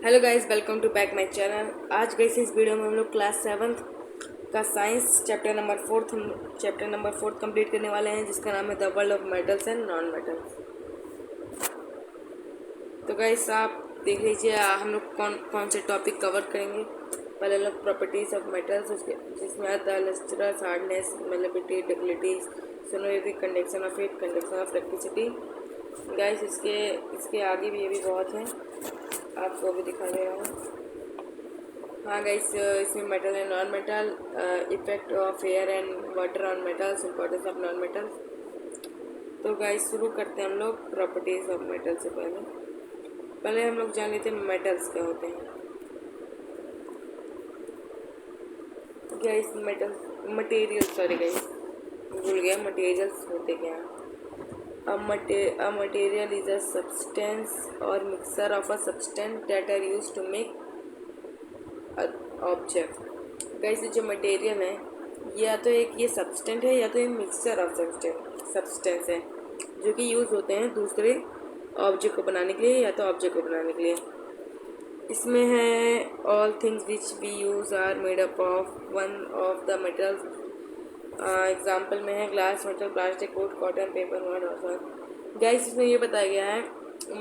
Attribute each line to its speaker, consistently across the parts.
Speaker 1: Hello guys, welcome to back my channel. आज guys इस video में हम लोग क्लास 7th का साइंस चैप्टर नंबर 4 कंप्लीट करने वाले हैं, जिसका नाम है the world of metals and non metals. तो गाइस आप देख लीजिए हम लोग कौन कौन से टॉपिक कवर करेंगे। पहले लोग प्रॉपर्टीज ऑफ मेटल्स, जिसमें आता है lustrous, hardness, malleability, ductility, sonority, conduction of heat, conduction of electricity. Guys इसके आगे भी ये भी बहुत है, आपको भी दिखा दे रहा हूँ। हाँ गाइस, इसमें metal and non metal, effect of air and water on metals, importance of non metals. तो गाइस शुरू करते हैं हम लोग प्रॉपर्टीज ऑफ मेटल से। पहले हम लोग जान लेते हैं मेटल्स क्या होते हैं। गाइस मटेरियल गाइस भूल गया, मटेरियल्स होते क्या हैं। A material is a substance or mixture of a substance that are used to make object. Guys जो मटेरियल है या तो एक ये सब्सटेंट है या तो ये मिक्सचर ऑफ सब्सटेंस है, जो कि यूज़ होते हैं दूसरे ऑब्जेक्ट को बनाने के लिए या तो ऑब्जेक्ट को बनाने के लिए। इसमें है all things which we use are made up of one of the metals. Example में है glass, metal, plastic, wood, cotton, paper, mud और गाइस इसमें ये बताया गया है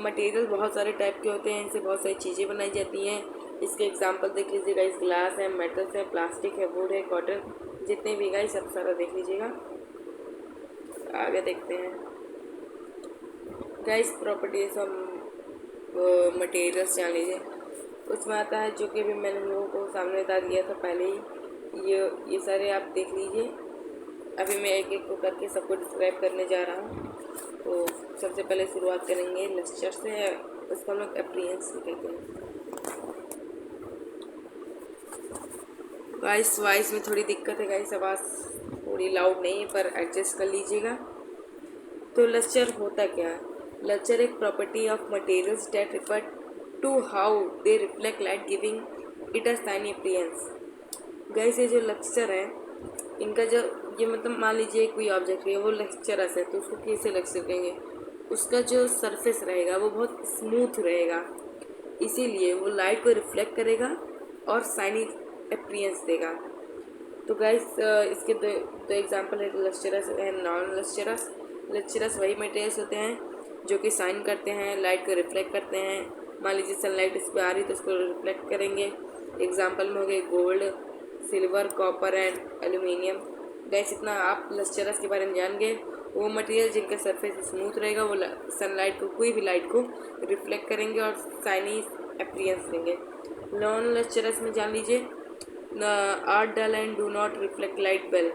Speaker 1: मटेरियल बहुत सारे टाइप के होते हैं, इनसे बहुत सारी चीज़ें बनाई जाती हैं। इसके एग्जांपल देख लीजिए गाइस, ग्लास है, मेटल्स है, प्लास्टिक है, वुड है, कॉटन, जितने भी गाइस सब सारा देख लीजिएगा। आगे देखते हैं गाइस प्रॉपर्टीज ऑफ मटेरियल्स जान लीजिए। उसमें आता है जो कि अभी मैंने लोगों को सामने बता दिया था पहले ही, ये सारे आप देख लीजिए। अभी मैं एक एक को करके सबको डिस्क्राइब करने जा रहा हूँ। तो सबसे पहले शुरुआत करेंगे लेक्चर से, उसको हम लोग अपीयरेंस कहते हैं। वाइस में थोड़ी दिक्कत है गाइस, आवाज़ थोड़ी लाउड नहीं है, पर एडजस्ट कर लीजिएगा। तो लेक्चर होता क्या है? लेक्चर एक property of materials that refer to how they reflect light, giving it a shiny appearance. Guys ये जो लेक्चर है इनका जो ये मतलब मान लीजिए कोई ऑब्जेक्ट है, वो लेक्चरस है, तो उसको कैसे लेक्चर करेंगे? उसका जो सरफेस रहेगा वो बहुत स्मूथ रहेगा, इसीलिए वो लाइट को रिफ्लेक्ट करेगा और शाइनी अपीयरेंस देगा। तो गाइस इसके दो एग्जांपल है, lustrous and non lustrous. Lustrous वही मटेरियल्स होते हैं जो कि शाइन करते हैं, लाइट को रिफ्लेक्ट करते हैं। मान लीजिए सनलाइट इस पर आ रही तो उसको रिफ्लेक्ट करेंगे। एग्जांपल में हो गए gold, silver, copper and aluminium. Gas इतना आप लस्चरस के बारे में जान गए। वो मटेरियल जिनका सरफेस स्मूथ रहेगा वो सनलाइट को, कोई भी लाइट को रिफ्लेक्ट करेंगे और शाइनी अपीयरेंस देंगे। नॉन लस्चरस में जान लीजिए are dull and do not reflect light well.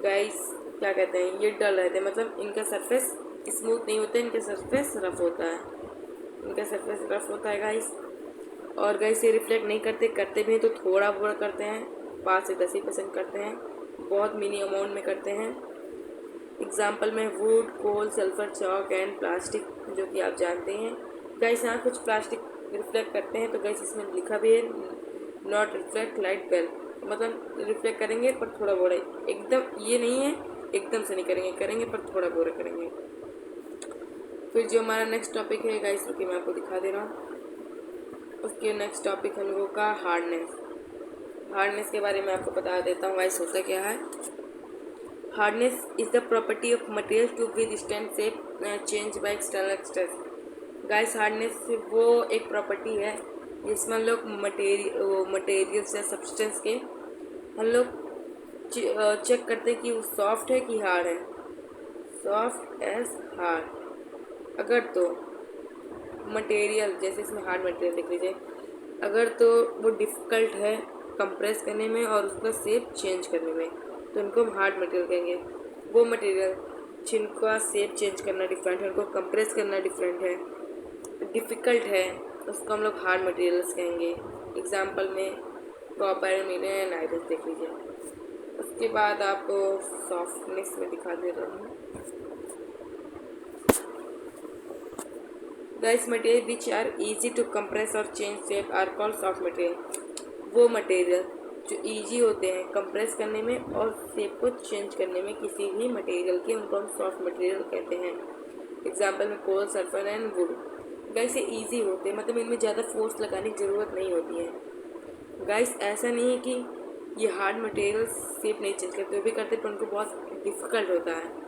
Speaker 1: Guys क्या कहते हैं, ये डल रहते हैं, मतलब इनका सरफेस स्मूथ नहीं होता है, इनका सरफेस रफ होता है गाइस। और गाइस ये रिफ्लेक्ट नहीं करते भी हैं तो थोड़ा बहुत करते हैं, 5 से 10% करते हैं, बहुत मिनी अमाउंट में करते हैं। एग्जाम्पल में wood, coal, sulphur, chalk and plastic, जो कि आप जानते हैं। गाइस यहाँ कुछ प्लास्टिक रिफ्लेक्ट करते हैं, तो गाइस इसमें लिखा भी है नॉट रिफ्लेक्ट लाइट वेल, मतलब रिफ्लेक्ट करेंगे पर थोड़ा बहुत, एकदम ये नहीं है एकदम से नहीं करेंगे पर थोड़ा बहुत करेंगे। फिर जो हमारा नेक्स्ट टॉपिक है गाइस, रुकिए मैं आपको दिखा दे रहा हूँ। उसके नेक्स्ट टॉपिक हम लोगों का हार्डनेस के बारे में आपको बता देता हूँ गाइस, होता क्या है। Hardness is the property of material to withstand shape change by external stress. Guys hardness वो एक प्रॉपर्टी है जिसमें हम लोग मटेरियल्स या सब्सटेंस के हम लोग चेक करते हैं कि वो सॉफ्ट है कि हार्ड है। Soft as hard. अगर तो मटेरियल जैसे इसमें हार्ड मटेरियल देख लीजिए, अगर तो वो डिफ़िकल्ट है कंप्रेस करने में और उसका शेप चेंज करने में, तो उनको हम हार्ड मटेरियल कहेंगे। वो मटेरियल जिनका शेप चेंज करना डिफरेंट है, उनको कंप्रेस करना डिफ़िकल्ट है, उसको हम लोग हार्ड मटेरियल्स कहेंगे। एग्जाम्पल में कॉपर, एल्यूमिनियम एंड आयरन देख लीजिए। उसके बाद आपको सॉफ्टनेस में दिखा दे रहा हूँ। Guys material which are easy to compress और change shape are called soft material. वो मटेरियल जो इजी होते हैं कंप्रेस करने में और शेप को चेंज करने में किसी भी मटेरियल के, उनको हम सॉफ्ट मटेरियल कहते हैं। एग्जाम्पल में कोल, सल्फर एंड वुड। गाइस ये ईजी होते हैं, मतलब इनमें ज़्यादा फोर्स लगाने की ज़रूरत नहीं होती है। गाइस ऐसा नहीं है कि ये हार्ड मटेरियल शेप नहीं चेंज करते, वो भी करते, पर उनको बहुत डिफ़िकल्ट होता है।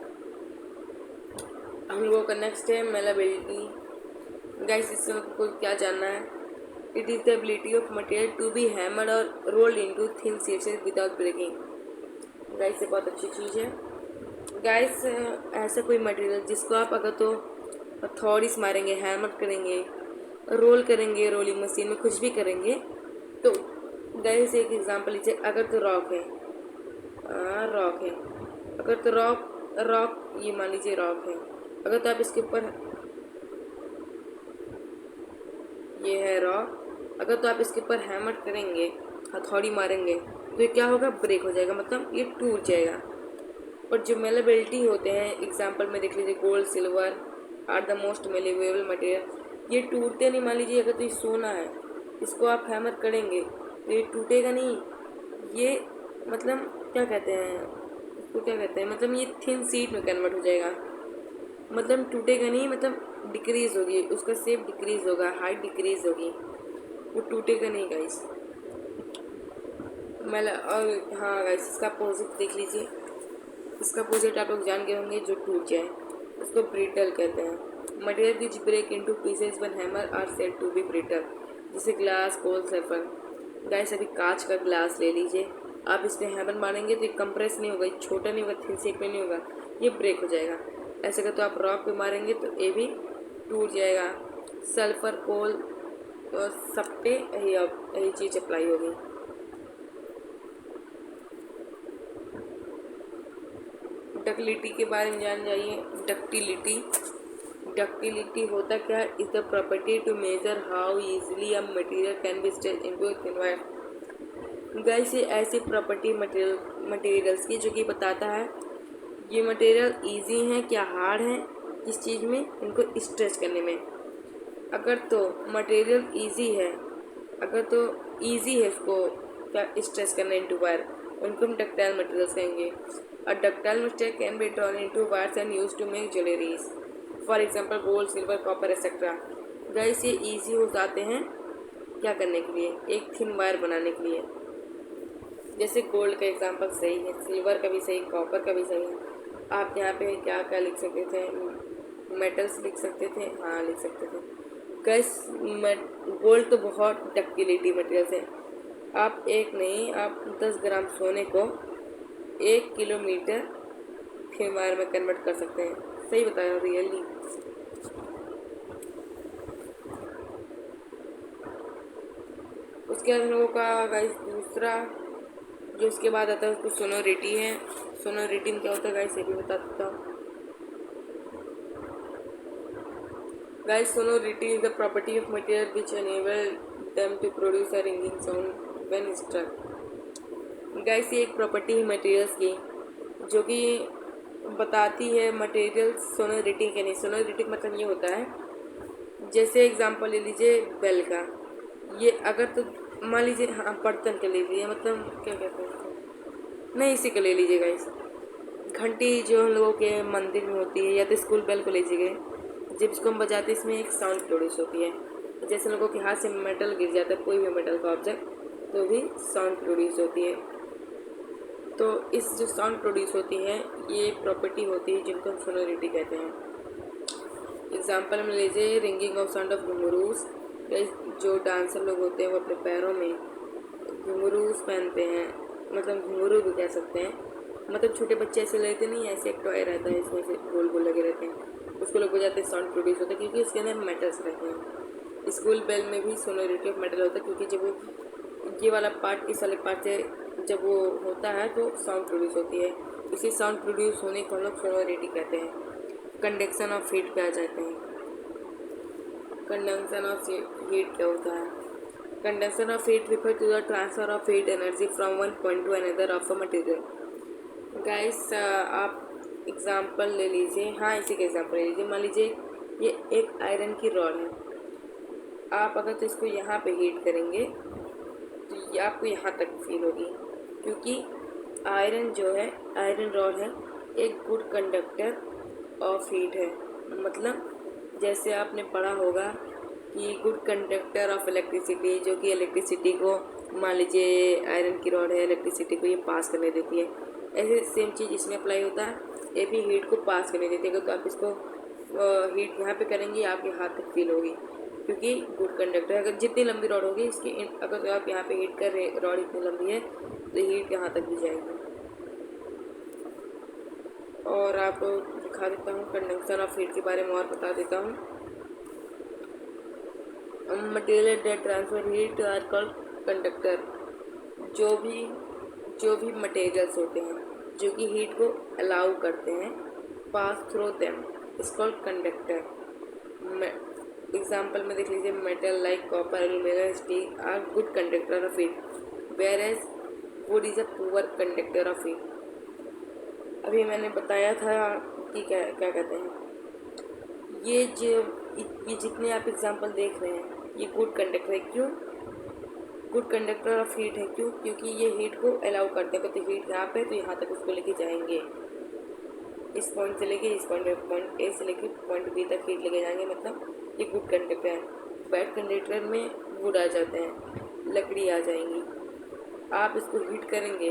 Speaker 1: हम लोगों का नेक्स्ट है मेलाबिलिटी। गाइस इससे आपको क्या जानना है? It is the ability of material to be hammered और rolled into thin sheets without breaking. Guys ये बहुत अच्छी चीज़ है। गाइस ऐसा कोई मटेरियल जिसको आप अगर तो थॉरिस मारेंगे, हैमर करेंगे, रोल करेंगे, रोलिंग मशीन में कुछ भी करेंगे, तो गाइस एक एग्जांपल लीजिए, अगर तो रॉक है, रॉक है, अगर तो रॉक ये मान लीजिए रॉक है, अगर तो आप इसके ऊपर, ये है रॉक, अगर तो आप इसके ऊपर हैमर करेंगे, हथौड़ी मारेंगे, तो ये क्या होगा? ब्रेक हो जाएगा, मतलब ये टूट जाएगा। और जो मेलेबिलिटी होते हैं, एग्जांपल में देख लीजिए, gold silver are the most malleable material, ये टूटते नहीं। मान लीजिए अगर तो ये सोना है, इसको आप हैमर करेंगे तो ये टूटेगा नहीं, ये मतलब क्या कहते हैं इसको, क्या कहते हैं, मतलब ये थिन शीट में कन्वर्ट हो जाएगा, मतलब टूटेगा नहीं, मतलब डिक्रीज होगी, उसका शेप डिक्रीज होगा, हाइट डिक्रीज होगी, वो टूटेगा नहीं गाइस। और हाँ गाइस, इसका अपोजिट देख लीजिए, इसका अपोजिट आप लोग जान गए होंगे, जो टूट जाए उसको ब्रिटल कहते हैं। Material which break into pieces when hammer are said to be brittle, जैसे ग्लास, कोल, सल्फर। गाइस अभी कांच का ग्लास ले लीजिए, आप इस पर हैमर मारेंगे तो ये कंप्रेस नहीं होगा, ये छोटा नहीं होगा, थिन शेप में नहीं होगा, ये ब्रेक हो जाएगा। ऐसे अगर तो आप रॉक पे मारेंगे तो ये भी टूट जाएगा। सल्फर, कोल और सब पे यही चीज़ अप्लाई होगी। डक्टिलिटी के बारे में जान जाइए। डक्टिलिटी होता क्या है? Is the property to measure how easily a material can be stretch into a thin wire. Guys ये ऐसी प्रॉपर्टी मटेरियल्स की जो कि बताता है ये मटेरियल इजी है क्या हार्ड है, किस चीज़ में, इनको स्ट्रेच करने में। अगर तो मटेरियल इजी है, अगर तो इजी है इसको क्या स्ट्रेच करना इनटू वायर, उनको हम डक्टाइल मटेरियल्स कहेंगे। A ductile material can be drawn into wires and used to make jewelries. For example, gold, silver, copper, etc. Guys ये इजी हो जाते हैं क्या करने के लिए? एक थिन वायर बनाने के लिए। जैसे गोल्ड का एग्जांपल सही है, सिल्वर का भी सही, कॉपर का भी सही है। आप यहाँ पे क्या क्या लिख सकते थे? मेटल्स लिख सकते थे, हाँ लिख सकते थे। गाइस गोल्ड तो बहुत डक्टिलिटी मटेरियल है। आप एक नहीं, आप 10 ग्राम सोने को 1 किलोमीटर थिन वायर में कन्वर्ट कर सकते हैं। सही बताया, रियली। उसके बाद हम लोगों का गाइस दूसरा जो उसके बाद आता है उसको सोनोरिटी है। सोनोरिटी में क्या होता है गाइस ये भी बता देता हूँ। Guys sonority is the property of material which enable them to produce a ringing sound when struck. Guys ये एक प्रॉपर्टी है मटेरियल्स की जो कि बताती है मटेरियल सोनोरिटी के नहीं। सोनोरिटी मतलब ये होता है, जैसे एग्जांपल ले लीजिए बेल का, ये अगर तो मान लीजिए, हाँ बर्तन का ले लीजिए, मतलब क्या कहते हैं, नहीं इसी का ले लीजिए गाइस। घंटी जो हम लोगों के मंदिर में होती है, या तो स्कूल बेल को लीजिए, जब इसको हम बजाते हैं इसमें एक साउंड प्रोड्यूस होती है। जैसे लोगों के हाथ से मेटल गिर जाता है, कोई भी मेटल का ऑब्जेक्ट, तो भी साउंड प्रोड्यूस होती है। तो इस जो साउंड प्रोड्यूस होती है ये प्रॉपर्टी होती है जिनको हम सोनोरिटी कहते हैं। एग्जांपल में लीजिए रिंगिंग ऑफ साउंड ऑफ घुंघरूस। जो डांसर लोग होते हैं वो अपने पैरों में घुंघरूस पहनते हैं, मतलब घुंघरू भी कह सकते हैं। मतलब छोटे बच्चे ऐसे लेते नहीं, ऐसे एक टॉय रहता है, इसमें से गोल गोल लगे रहते हैं, उसको लोग बजाते हैं, साउंड प्रोड्यूस होता है क्योंकि इसके अंदर मेटल्स रहते हैं। स्कूल बेल में भी सोनोरिटी ऑफ मेटल होता है क्योंकि जब वो ये वाला पार्ट इस वाले पार्ट से जब वो होता है तो साउंड प्रोड्यूस होती है। इसी साउंड प्रोड्यूस होने को हम लोग सोनोरिटी कहते हैं। कंडक्शन ऑफ हीट पे आ जाते हैं। कंडक्शन ऑफ हीट क्या होता है? Conduction of heat refer to the transfer of heat energy from one point to another of a material. Guys आप एग्जांपल ले लीजिए, हाँ इसी का एग्जांपल ले लीजिए। मान लीजिए ये एक आयरन की रॉड है, आप अगर तो इसको यहाँ पे हीट करेंगे तो ये आपको यहाँ तक फील होगी क्योंकि आयरन जो है, आयरन रॉड है, एक गुड कंडक्टर ऑफ हीट है। मतलब जैसे आपने पढ़ा होगा कि गुड कंडक्टर ऑफ इलेक्ट्रिसिटी, जो कि इलेक्ट्रिसिटी को, मान लीजिए आयरन की रॉड है, इलेक्ट्रिसिटी को ये पास करने देती है। ऐसे सेम चीज़ इसमें अप्लाई होता है, ये भी हीट को पास करने देती है। तो आप इसको हीट यहाँ पे करेंगे, आपके हाथ तक फील होगी, क्योंकि गुड कंडक्टर। अगर जितनी लंबी रॉड होगी इसकी, अगर तो आप यहाँ पे हीट कर रहे, रॉड इतनी लंबी है तो हीट यहाँ तक भी जाएगी। और आपको दिखा देता हूँ कंडक्शन ऑफ हीट के बारे में और बता देता हूँ। Material that transfer heat are called conductor. जो भी मटेरियल्स होते हैं जो कि हीट को अलाउ करते हैं pass through them is called conductor. Example में देख लीजिए, metal like copper, aluminium, steel are good conductor of heat, whereas wood is a poor conductor of heat. अभी मैंने बताया था कि क्या क्या कहते हैं, ये जितने आप एग्जाम्पल देख रहे हैं ये गुड कंडक्टर है। क्यों गुड कंडक्टर ऑफ हीट है? क्योंकि ये हीट को अलाउ करते हैं। तो हीट यहाँ पे, तो यहाँ तक उसको लेके जाएंगे, इस पॉइंट से लेके इस पॉइंट ए से लेके पॉइंट बी तक हीट लेके जाएंगे, मतलब ये गुड कंडक्टर है। बैड कंडक्टर में वुड आ जाते हैं, लकड़ी आ जाएंगी। आप इसको हीट करेंगे,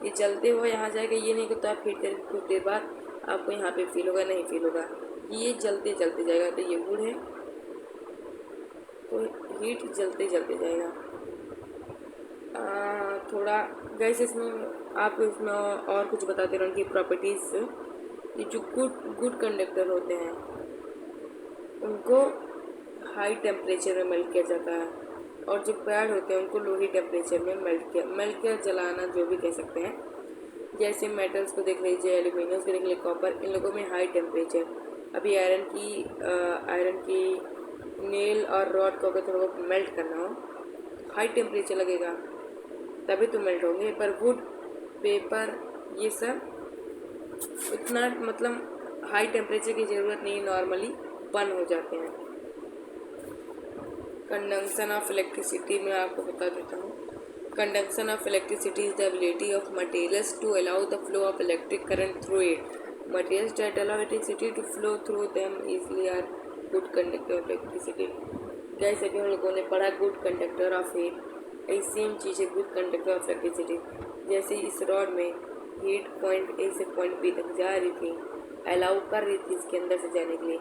Speaker 1: ये जलते हुए यहाँ जाएगा, ये नहीं तो आप हीट करेंगे, कुछ देर बाद आपको यहाँ पे फील होगा, नहीं फील होगा, ये जलते जलते जाएगा। तो ये वुड है, तो हीट जलते जलते जाएगा। थोड़ा गैस इसमें आपको इसमें और कुछ बताते रहूँ कि प्रॉपर्टीज़। ये जो गुड कंडक्टर होते हैं उनको हाई टेम्परेचर में मेल्ट किया जाता है, और जो बैड होते हैं उनको लो ही टेम्परेचर में मेल्ट किया जलाना, जो भी कह सकते हैं। जैसे मेटल्स को देख लीजिए, एल्यूमिनियम को देख लीजिए, कॉपर, इन लोगों में हाई टेम्परेचर। अभी आयरन की नेल और रॉड को अगर थोड़ा मेल्ट करना हो, हाई टेम्परेचर लगेगा तभी तो मेल्ट होंगे। पर वुड, पेपर, ये सब इतना मतलब हाई टेम्परेचर की ज़रूरत नहीं, नॉर्मली बर्न हो जाते हैं। कंडक्शन ऑफ इलेक्ट्रिसिटी में आपको बता देता हूँ। Conduction of electricity is the ability of materials to allow the flow of electric current through it. Materials that allow electricity to flow through them easily are good conductor of electricity. जैसे कि हम लोगों ने पढ़ा good conductor of heat, यही same चीज़ है good conductor of electricity. जैसे इस रॉड में हीट पॉइंट ए से पॉइंट बी तक जा रही थी, अलाउ कर रही थी इसके अंदर से जाने के लिए,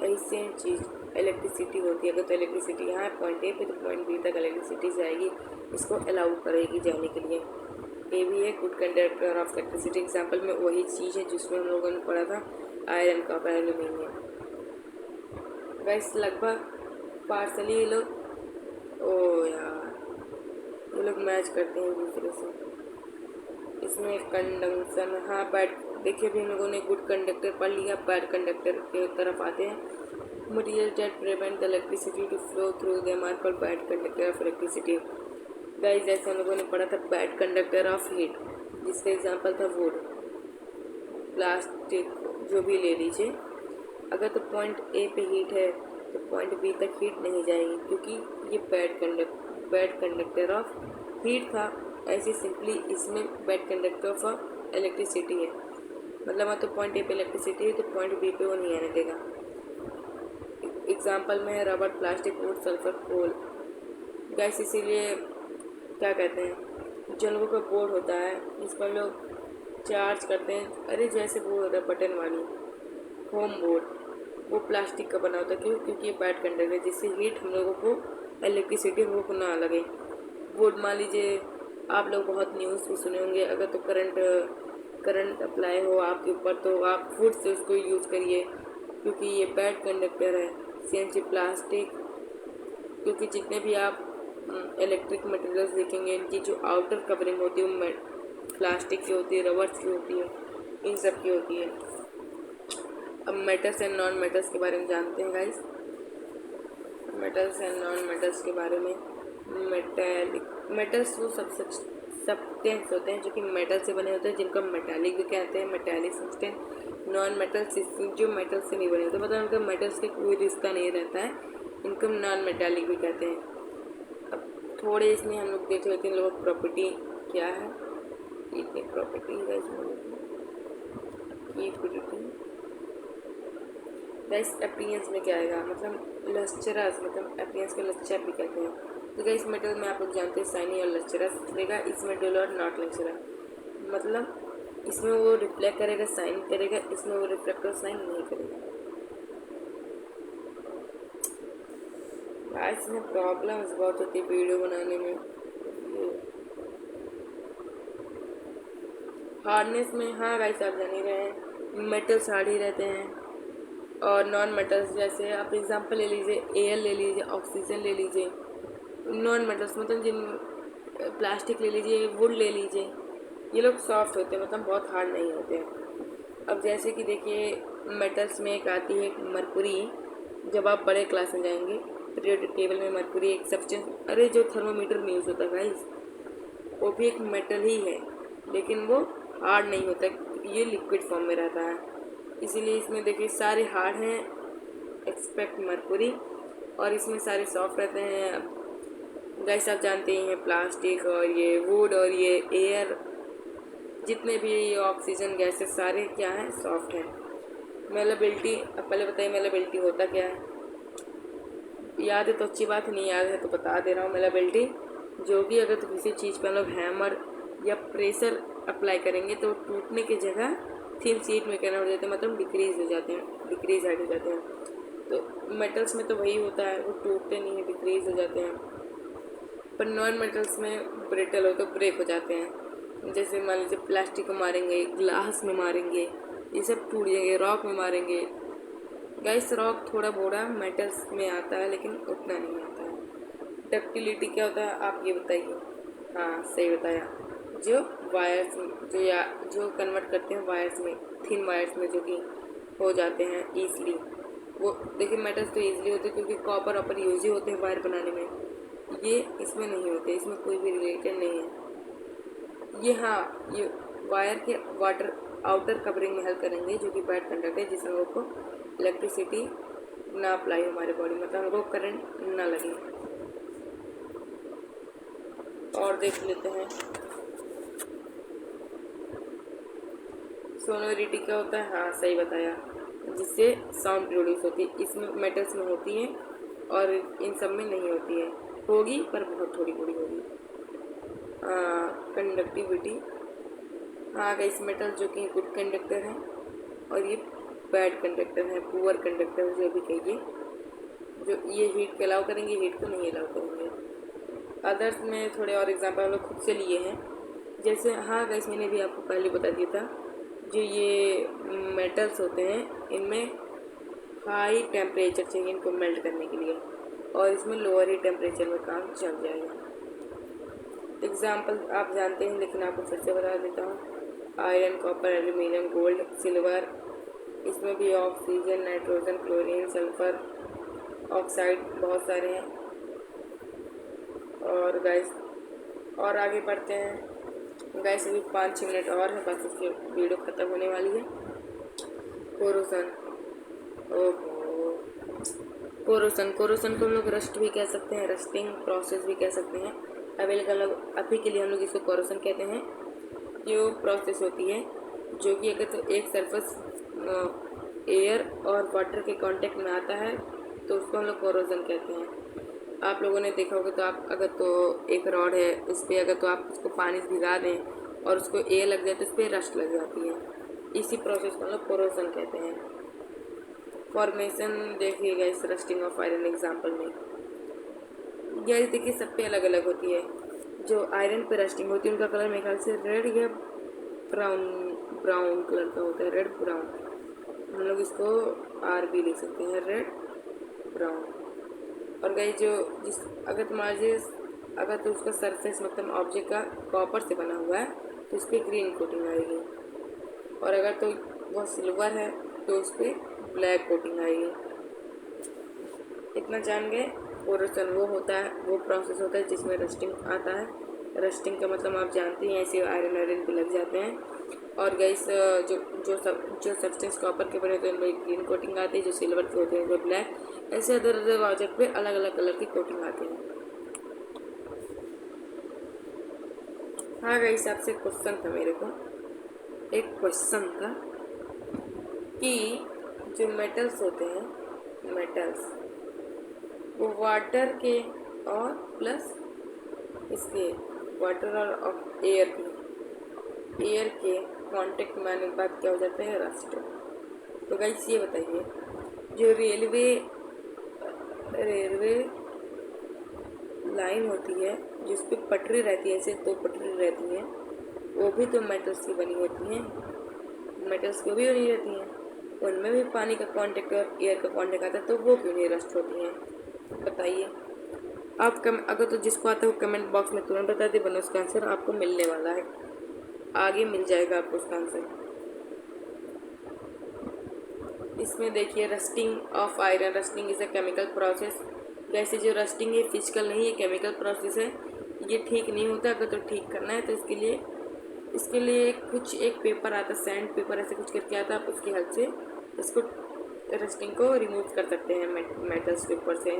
Speaker 1: यही सेम चीज़ इलेक्ट्रिसिटी होती है। अगर तो इलेक्ट्रिसिटी यहाँ है पॉइंट ए पे, तो पॉइंट बी तक इलेक्ट्रिसिटी जाएगी, इसको अलाउ करेगी जाने के लिए। ये भी है good conductor of electricity. Example में वही चीज़ है जिसमें हम लोगों ने पढ़ा था आयरन, कॉपर, एल्यूमिनियम। वैसे लगभग पार्सली ये लोग, ओ यार, ये लोग मैच करते हैं एक दूसरे से। इसमें कंडक्शन, हाँ बैड, देखिए अभी हम लोगों ने गुड कंडक्टर पढ़ लिया, बैड कंडक्टर के तरफ आते हैं। Material that prevent the electricity to flow through them are called bad conductor of electricity. Guys जैसे हम लोगों ने पढ़ा था बैड कंडक्टर ऑफ हीट, जिसका एग्जांपल था वुड, प्लास्टिक, जो भी ले लीजिए। अगर तो पॉइंट ए पे हीट है तो पॉइंट बी तक हीट नहीं जाएगी, क्योंकि ये बैड कंडक्टर ऑफ हीट था। ऐसे सिंपली इसमें बैड कंडक्टर ऑफ इलेक्ट्रिसिटी है, मतलब तो पॉइंट ए पे इलेक्ट्रिसिटी है तो पॉइंट बी पे वो नहीं आने देगा। एग्जाम्पल में है rubber, plastic, wood, sulphur, coal. Guys इसीलिए क्या कहते हैं, जो लोगों का बोर्ड होता है इस पर लोग चार्ज करते हैं, अरे जैसे वो होता है बटन वाली होम बोर्ड, वो प्लास्टिक का बना होता है। क्यों? क्योंकि ये बैड कंडक्टर है, जिससे हीट हम लोगों को, इलेक्ट्रिसिटी हम लोगों को ना लगे। बोर्ड मान लीजिए, आप लोग बहुत न्यूज़ भी सुने होंगे, अगर तो करंट अप्लाई हो आपके ऊपर तो आप फुट से उसको यूज़ करिए, क्योंकि ये बैड कंडक्टर है। सेम चीज़ प्लास्टिक, क्योंकि जितने भी आप इलेक्ट्रिक मटेरियल्स देखेंगे, इनकी जो आउटर कवरिंग होती है वो प्लास्टिक की होती है, रबर की होती है, इन सब की होती है। अब मेटल्स एंड नॉन मेटल्स के बारे में जानते हैं guys. Metals and non metals के बारे में, मेटल्स वो सब्सटेंस होते हैं जो कि मेटल से बने होते हैं, जिनको मेटालिक भी कहते हैं, मेटालिक सब्सटेंस। नॉन मेटल्स जो मेटल से नहीं बने होते, मतलब उनका मेटल्स से कोई रिश्ता नहीं रहता है, इनको नॉन मेटालिक भी कहते हैं। अब थोड़े इसमें हम लोग देख लेते हैं लोगों की प्रॉपर्टी क्या है। इतनी प्रॉपर्टी है इसमें की गाइस अपीयरेंस में क्या आएगा, मतलब लस्चरस, मतलब अपीयरेंस को लस्चर भी कहते हैं। तो गाइस मेटल में आप लोग जानते हैं शाइनी और लस्चरस रहेगा, इसमें डुल और नॉट लस्चरस, मतलब इसमें वो रिफ्लेक्ट करेगा, शाइन करेगा, इसमें वो रिफ्लेक्ट और शाइन नहीं करेगा। गाइस इसमें प्रॉब्लम्स बहुत होती है वीडियो बनाने में। हार्डनेस में हाँ गाइस आप जान ही रहे हैं, मेटल्स हार्ड ही रहते हैं और नॉन मेटल्स जैसे आप एग्जांपल ले लीजिए, एयर ले लीजिए, ऑक्सीजन ले लीजिए। नॉन मेटल्स मतलब जिन प्लास्टिक ले लीजिए, वुड ले लीजिए, ये लोग सॉफ्ट होते हैं, मतलब बहुत हार्ड नहीं होते हैं। अब जैसे कि देखिए मेटल्स में एक आती है मरकुरी, जब आप बड़े क्लास में जाएंगे पीरियोडिक टेबल में मरकुरी एक सब्सटेंस, अरे जो थर्मोमीटर में यूज़ होता है गाइस, वो भी एक मेटल ही है, लेकिन वो हार्ड नहीं होता, ये लिक्विड फॉर्म में रहता है, इसीलिए इसमें देखिए सारे हार्ड हैं एक्सपेक्ट मरकुरी, और इसमें सारे सॉफ्ट रहते हैं। गाइस आप जानते ही हैं प्लास्टिक और ये वुड और ये एयर, जितने भी ये ऑक्सीजन गैसेस सारे क्या हैं, सॉफ्ट हैं। मेलेबिलिटी, अब पहले बताइए मेलेबिलिटी होता क्या है, याद है तो अच्छी बात है, नहीं याद है तो बता दे रहा हूँ। मेलेबिलिटी जो कि अगर तो किसी चीज़ पे हम लोग हैमर या प्रेशर अप्लाई करेंगे तो टूटने की जगह थिन शीट में कन्वर्ट हो जाते हैं, मतलब डिक्रीज हो जाते हैं, डिक्रीज हाइट हो जाते हैं। तो मेटल्स में तो वही होता है, वो टूटते नहीं हैं, डिक्रीज हो जाते हैं। पर नॉन मेटल्स में ब्रिटल हो तो ब्रेक हो जाते हैं। जैसे मान लीजिए प्लास्टिक को मारेंगे, ग्लास में मारेंगे, ये सब टूट जाएंगे, रॉक में मारेंगे। गाइस रॉक थोड़ा बोड़ा मेटल्स में आता है लेकिन उतना नहीं आता है। डक्टिलिटी क्या होता है आप ये बताइए। हाँ सही बताया, जो वायर्स जो या जो कन्वर्ट करते हैं वायर्स में, थिन वायर्स में जो कि हो जाते हैं ईजली, वो देखिए मेटल्स तो ईजिली होते हैं क्योंकि कॉपर ऑपर यूज ही होते हैं वायर बनाने में, ये इसमें नहीं होते, इसमें कोई भी रिलेटेड नहीं है ये। हाँ ये वायर के वाटर आउटर कवरिंग में हेल्प करेंगे जो कि बैड कंडक्ट है, जिससे हम लोग को इलेक्ट्रिसिटी ना अप्लाई हो हमारे बॉडी, मतलब हम लोग को करंट ना लगे। और देख लेते हैं सोनोरिटी क्या होता है। हाँ सही बताया, जिससे साउंड प्रोड्यूस होती है, इसमें मेटल्स में होती है और इन सब में नहीं होती है, होगी पर बहुत थोड़ी थोड़ी होगी। कंडक्टिविटी, हाँ गाइस मेटल जो कि गुड कंडक्टर है और ये बैड कंडक्टर है, पुअर कंडक्टर जो भी कहिए, जो ये हीट को अलाउ करेंगे, हीट को नहीं अलाउ करेंगे। अदर्स में थोड़े और एग्जांपल हम लोग खुद से लिए हैं, जैसे हाँ गाइस मैंने भी आपको पहले बता दिया था, जो ये मेटल्स होते हैं इनमें हाई टेम्परेचर चाहिए इनको मेल्ट करने के लिए, और इसमें लोअर ही टेम्परेचर में काम चल जाएगा। एग्जाम्पल आप जानते हैं लेकिन आपको फिर से बता देता हूँ, iron, copper, aluminium, gold, silver, इसमें भी oxygen, nitrogen, chlorine, sulphur oxide बहुत सारे हैं। और गैस और आगे बढ़ते हैं गैस, अभी 5-6 मिनट और है बस उसकी वीडियो ख़त्म होने वाली है। कोरोसन, ओहो कोरोसन, कोरोसन को हम लोग रस्ट भी कह सकते हैं, रस्टिंग प्रोसेस भी कह सकते हैं। अभी के लिए हम लोग इसको कोरोसन कहते हैं। जो प्रोसेस होती है जो कि अगर तो एक सरफेस एयर और वाटर के कांटेक्ट में आता है तो उसको हम लोग कोरोजन कहते हैं। आप लोगों ने देखा होगा, तो आप अगर तो एक रॉड है उस पर अगर तो आप उसको पानी से भिगा दें और उसको एयर लग जाए तो उस पर रस्ट लग जाती है, इसी प्रोसेस को हम लोग कोरोजन कहते हैं। फॉर्मेशन देखिएगा इस रस्टिंग ऑफ आयरन एग्जाम्पल में, गैस देखिए सब पे अलग अलग होती है। जो आयरन पे रस्टिंग होती है उनका कलर मेरे ख्याल से रेड या ब्राउन ब्राउन कलर का होता है, रेड ब्राउन, हम लोग इसको आर भी लिख सकते हैं, रेड ब्राउन। और गई जो जिस अगर तो उसका सरफेस मतलब ऑब्जेक्ट का कॉपर से बना हुआ है तो उस पर ग्रीन कोटिंग आएगी, और अगर तो वह सिल्वर है तो उस पर ब्लैक कोटिंग आएगी। इतना जान गए। कोरोसन वो होता है, वो प्रोसेस होता है जिसमें रस्टिंग आता है। रस्टिंग का मतलब आप जानते हैं, ऐसे आयरन पे लग जाते हैं। और गैस जो सब्सटेंस कॉपर के बने होते हैं उनमें ग्रीन कोटिंग आती है, जो सिल्वर के होते हैं वो ब्लैक, ऐसे अदर अदर ऑब्जेक्ट पे अलग अलग कलर की कोटिंग आती है। हाँ गैस आपसे क्वेश्चन था, मेरे को एक क्वेश्चन था कि जो मेटल्स होते हैं, मेटल्स वो वाटर के और प्लस इसके वाटर और एयर के कांटेक्ट में आने के बाद क्या हो जाता है, रस्ट। तो गाइस ये बताइए, जो रेलवे लाइन होती है जिस पे पटरी रहती है, ऐसे दो पटरी रहती है, वो भी तो मेटल्स की बनी होती हैं, मेटल्स की भी बनी रहती हैं, उनमें भी पानी का कांटेक्ट और एयर का कांटेक्ट आता है, तो वो क्यों नहीं रस्ट होती हैं, बताइए आप। अगर तो जिसको आता है वो कमेंट बॉक्स में तुरंत बता दे, वरना उसका आंसर आपको मिलने वाला है, आगे मिल जाएगा आपको उसका आंसर। इसमें देखिए, rusting of iron, rusting is a chemical process. जैसे जो रस्टिंग है फिजिकल नहीं है, केमिकल प्रोसेस है, ये ठीक नहीं होता। अगर तो ठीक करना है तो इसके लिए कुछ एक पेपर आता है, सैंड पेपर ऐसे कुछ करके आता है, आप उसकी हेल्प से इसको रस्टिंग को रिमूव कर सकते हैं मेटल्स के ऊपर से।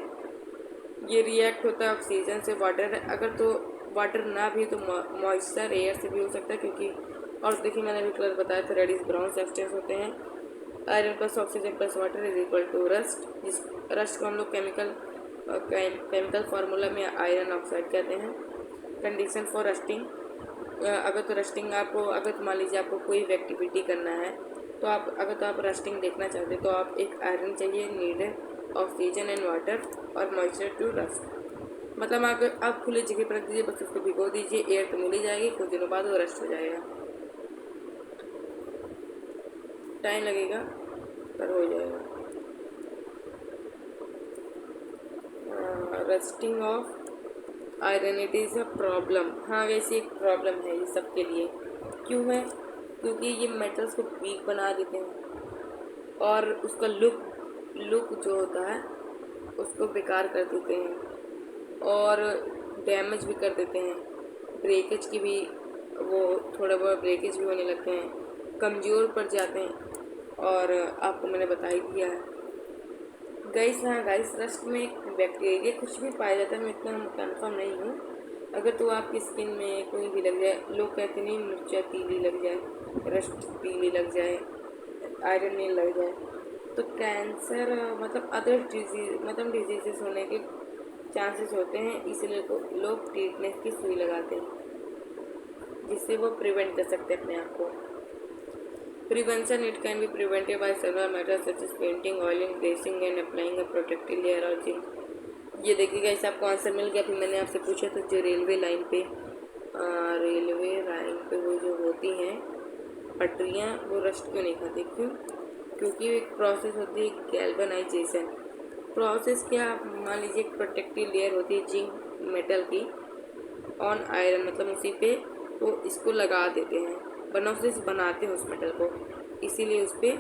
Speaker 1: ये रिएक्ट होता है ऑक्सीजन से, वाटर, अगर तो वाटर ना भी तो मॉइस्चर एयर से भी हो सकता है, क्योंकि और देखिए मैंने अभी कलर बताया था, रेडिश ब्राउन सब्सटेंस होते हैं। Iron plus oxygen plus water is equal to rust. जिस रस्ट को हम लोग केमिकल फार्मूला में आयरन ऑक्साइड कहते हैं। कंडीशन फॉर रस्टिंग, अगर तो रस्टिंग आपको, अगर तो मान लीजिए आपको कोई भी एक्टिविटी करना है तो आप रस्टिंग देखना चाहते हैं तो आप एक आयरन चाहिए, नीड ऑक्सीजन एंड वाटर और मॉइस्चर टू रस्ट। मतलब अगर आप खुली जगह पर रख दीजिए, बस उसको भिगो दीजिए, एयर तो मिल ही जाएगी, कुछ दिनों बाद वो रस्ट हो जाएगा, टाइम लगेगा पर हो जाएगा। Rusting of iron, it is a problem. हाँ वैसे एक प्रॉब्लम है ये सबके लिए। क्यों है? क्योंकि ये मेटल्स को वीक बना देते हैं और उसका लुक जो होता है उसको बेकार कर देते हैं और डैमेज भी कर देते हैं। ब्रेकेज की भी, वो थोड़ा बहुत ब्रेकेज भी होने लगते हैं, कमज़ोर पड़ जाते हैं, और आपको मैंने बता ही दिया है गाइस। हाँ गाइस, रस्ट में एक बैक्टीरिया कुछ भी पाया जाता है, मैं इतना कंफर्म नहीं हूँ। अगर तो आपकी स्किन में कोई भी लग जाए, लोग कहते नहीं मिर्चा पीली लग जाए, रस्ट पीली लग जाए, आयरन नहीं लग जाए, तो कैंसर मतलब अदर डिजीज़ होने के चांसेस होते हैं। इसलिए लोग टीटनेस की सुई लगाते हैं जिससे वो प्रिवेंट कर सकते हैं अपने आप को। Prevention, it can be prevented by several methods such as painting, oiling, greasing and applying a protective layer और जिंक। ये देखिएगा, इसे आपको आंसर मिल गया। फिर मैंने आपसे पूछा था जो रेलवे लाइन पे वो जो होती हैं पटरियाँ, वो रस्ट क्यों नहीं खाती? क्यों? क्योंकि एक प्रोसेस होती है गैल्वेनाइजेशन प्रोसेस। क्या, मान लीजिए एक प्रोटेक्टिव लेयर होती है जिंक मेटल की ऑन आयरन, मतलब उसी पे वो इसको लगा देते हैं, बनोसिस बनाते हैं उस मेटल को, इसीलिए उस पर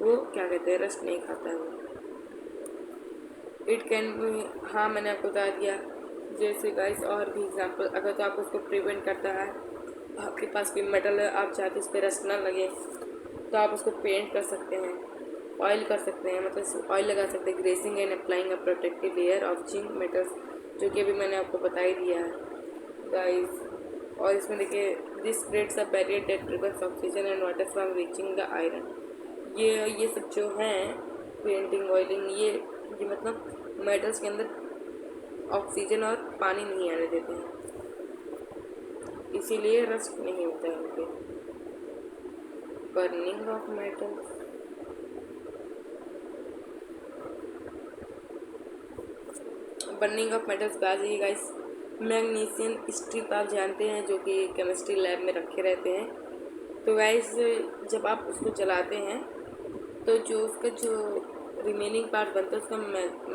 Speaker 1: वो क्या कहते हैं, रस्ट नहीं खाता है वो। इट कैन, हाँ मैंने आपको बता दिया। जैसे गाइस और भी एग्जांपल, अगर तो आप उसको प्रिवेंट करता है, आपके पास कोई मेटल है, आप चाहते उस पर रस्ट ना लगे, तो आप उसको पेंट कर सकते हैं, ऑयल कर सकते हैं, मतलब ऑयल लगा सकते हैं, gracing and applying a protective layer of zinc metals, जो कि अभी मैंने आपको बता ही दिया है गाइस। और इसमें देखिए, this creates a barrier that prevents oxygen and water from reaching the iron. ये सब जो हैं, पेंटिंग, ऑयलिंग, ये मतलब मेटल्स के अंदर ऑक्सीजन और पानी नहीं आने देते हैं, इसीलिए रस्ट नहीं होता है उनके। Burning of metals, burning of metals पे आ जाइए गाइस। मैग्नीशियम स्ट्रिप आप जानते हैं, जो कि केमिस्ट्री लैब में रखे रहते हैं। तो गाइस जब आप उसको जलाते हैं तो जो उसका जो रिमेनिंग पार्ट बनता है उसका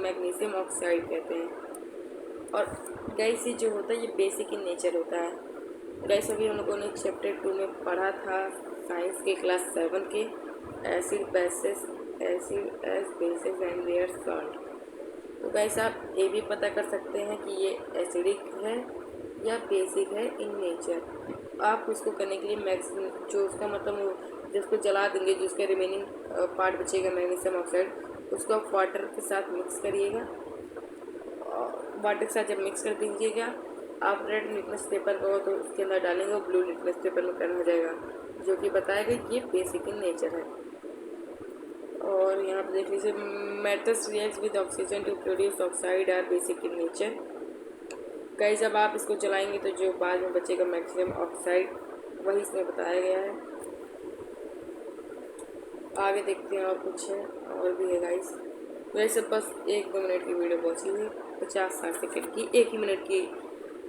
Speaker 1: मैग्नीशियम ऑक्साइड कहते हैं। और गाइस ये जो होता है ये बेसिक इन नेचर होता है। गाइस अभी हम लोगों ने चैप्टर 2 में पढ़ा था, साइंस के क्लास 7 के, acid as bases and their salt. तो गाइस आप ये भी पता कर सकते हैं कि ये एसिडिक है या बेसिक है इन नेचर। आप उसको करने के लिए जो उसका मतलब जिसको जला देंगे, जो उसका रिमेनिंग पार्ट बचेगा मैग्नीशियम ऑक्साइड, उसको आप वाटर के साथ मिक्स करिएगा। वाटर के साथ जब मिक्स कर दीजिएगा, आप रेड लिटमस पेपर को तो उसके अंदर डालेंगे और ब्लू लिटमस पेपर में कन्वर्ट हो जाएगा, जो कि बताएगा कि ये बेसिक इन नेचर है। और यहाँ पे देख लीजिए, metals react with oxygen to produce oxide are basic in nature. Guys जब आप इसको जलाएंगे तो जो बाद में बचेगा मैक्सिमम ऑक्साइड, वही इसमें बताया गया है। आगे देखते हैं और कुछ है, और भी है गाइस। वैसे बस 1-2 मिनट की वीडियो पहुँची हुई, 50-60 सेकेंड की, 1 ही मिनट की,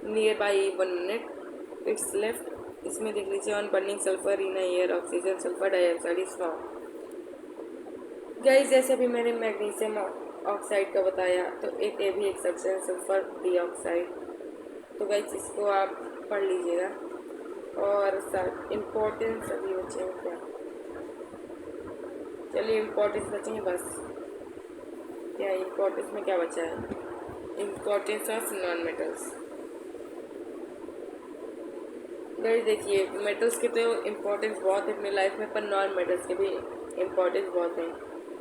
Speaker 1: near by 1 minute it's left. इसमें देख लीजिए, on burning sulphur in air oxygen sulphur dioxide is form. Guys जैसे भी मैंने मैग्नीशियम ऑक्साइड का बताया, तो एक ये भी एक सब्सटेंस सल्फर डाइऑक्साइड। तो गाइस इसको आप पढ़ लीजिएगा। और सर इम्पोर्टेंस अभी बचे हैं क्या? चलिए इम्पोर्टेंस बचेंगे बस। क्या इम्पोर्टेंस में क्या बचा है? Importance of non metals. Guys देखिए, मेटल्स के तो इम्पोर्टेंस बहुत है अपनी लाइफ में, पर नॉन मेटल्स के भी इम्पोर्टेंस बहुत है।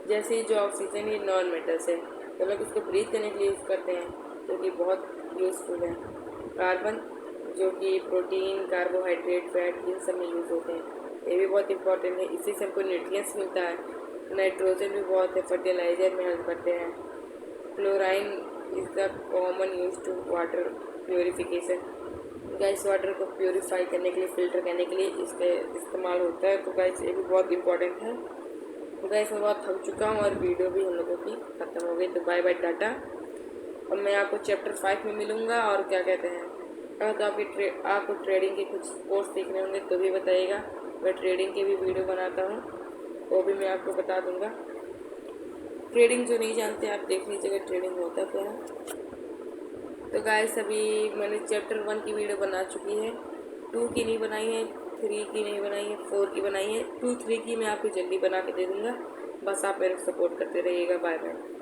Speaker 1: जैसे ही जो ऑक्सीजन ये नॉन मेटल्स है, तो लोग इसको ब्रीथ करने के लिए यूज़ करते हैं, जो कि बहुत यूज़फुल है। कार्बन, जो कि प्रोटीन, कार्बोहाइड्रेट, फैट, इन सब में यूज़ होते हैं, ये भी बहुत इंपॉर्टेंट है। इसी से हमको न्यूट्रिएंट्स मिलता है। नाइट्रोजन भी बहुत है, फर्टिलाइजर में हेल्प करते हैं। Chlorine is the common use to water purification. Gas water को प्योरीफाई करने के लिए, फिल्टर करने के लिए इसके इस्तेमाल होता है। तो गैस ये भी बहुत इंपॉर्टेंट है। तो गैस मैं बहुत थक चुका हूँ और वीडियो भी हम लोगों की ख़त्म हो गई। तो बाय बाय टाटा। और मैं आपको चैप्टर 5 में मिलूँगा। और क्या कहते हैं, अगर तो आपको ट्रेडिंग के कुछ कोर्स सीखने होंगे तो भी बताइएगा। मैं ट्रेडिंग के भी वीडियो बनाता हूँ, वो भी मैं आपको बता दूँगा। ट्रेडिंग जो नहीं जानते आप देख लीजिएगा, ट्रेडिंग होता क्या है। तो गाइस अभी मैंने चैप्टर 1 की वीडियो बना चुकी है, 2 की नहीं बनाई है, 3 की नहीं बनाई है, 4 की बनाई है। 2, 3 की मैं आपको जल्दी बना के दे दूँगा। बस आप मेरे को सपोर्ट करते रहिएगा। Bye bye.